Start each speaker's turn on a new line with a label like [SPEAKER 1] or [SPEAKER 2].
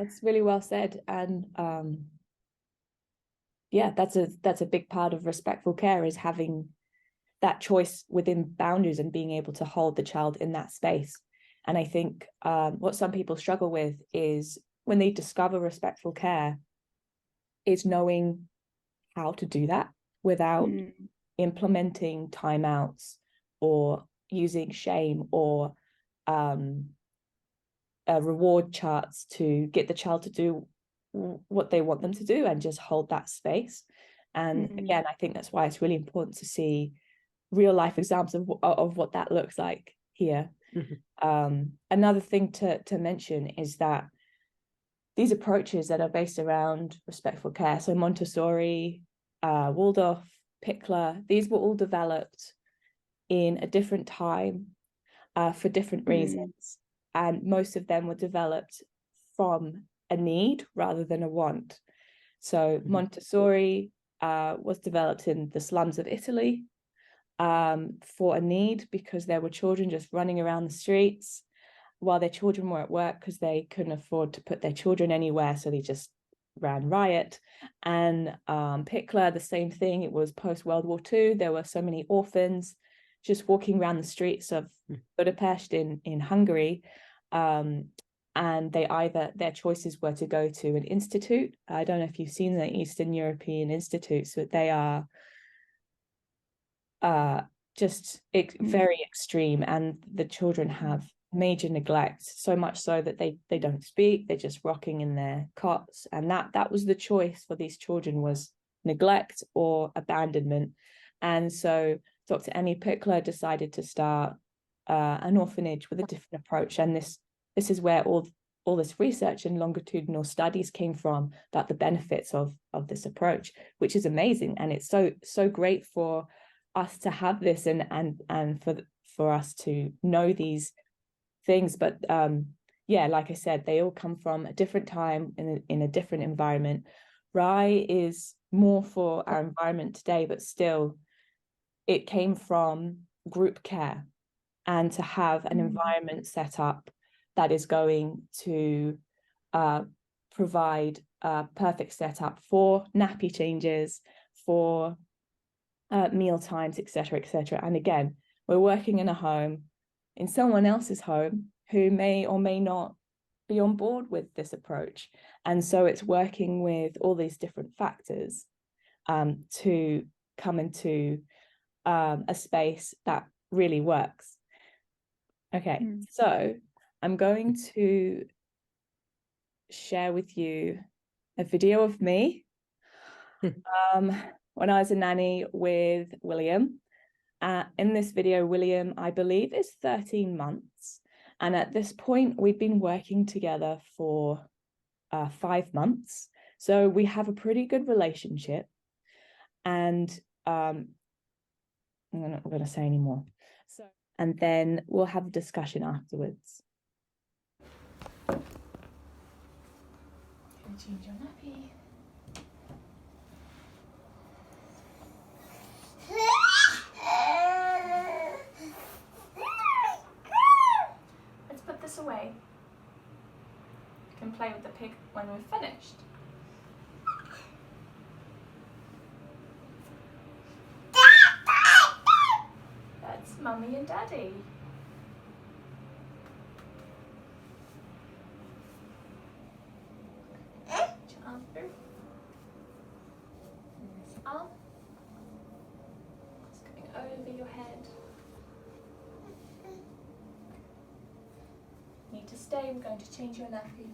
[SPEAKER 1] it's really well said. And yeah, that's a big part of respectful care, is having that choice within boundaries and being able to hold the child in that space. And I think what some people struggle with is when they discover respectful care is knowing how to do that without implementing timeouts or using shame or reward charts to get the child to do what they want them to do and just hold that space. And again, I think that's why it's really important to see real life examples of what that looks like here. Another thing to mention is that these approaches that are based around respectful care, so Montessori, Waldorf, Pikler, these were all developed in a different time for different reasons. And most of them were developed from a need rather than a want. So Montessori was developed in the slums of Italy for a need, because there were children just running around the streets while their children were at work, because they couldn't afford to put their children anywhere, so they just ran riot. And Pikler, the same thing. It was post World War II. There were so many orphans just walking around the streets of Budapest in Hungary, and their choices were to go to an institute. I don't know if you've seen the Eastern European institutes, but they are just very extreme, and the children have major neglect, so much so that they don't speak, they're just rocking in their cots. And that was the choice for these children, was neglect or abandonment. And so Dr. Emmy Pikler decided to start an orphanage with a different approach. And this is where all this research and longitudinal studies came from about the benefits of this approach, which is amazing. And it's so great for us to have this and for us to know these things. But yeah, like I said, they all come from a different time in a different environment. RAI is more for our environment today, but still it came from group care, and to have an environment set up that is going to provide a perfect setup for nappy changes, for meal times, etc. And again, we're working in a home, in someone else's home, who may or may not be on board with this approach. And so it's working with all these different factors to come into a space that really works. Okay, so I'm going to share with you a video of me when I was a nanny with William. In this video, William, I believe, is 13 months. And at this point, we've been working together for 5 months. So we have a pretty good relationship. And I'm not going to say any more. And then we'll have a discussion afterwards. Change your nappy. Let's put this away. You can play with the pig when we're finished. That's Mummy and Daddy. Arm through. This arm. It's coming over your head. Need to stay, we're going to change your nappy.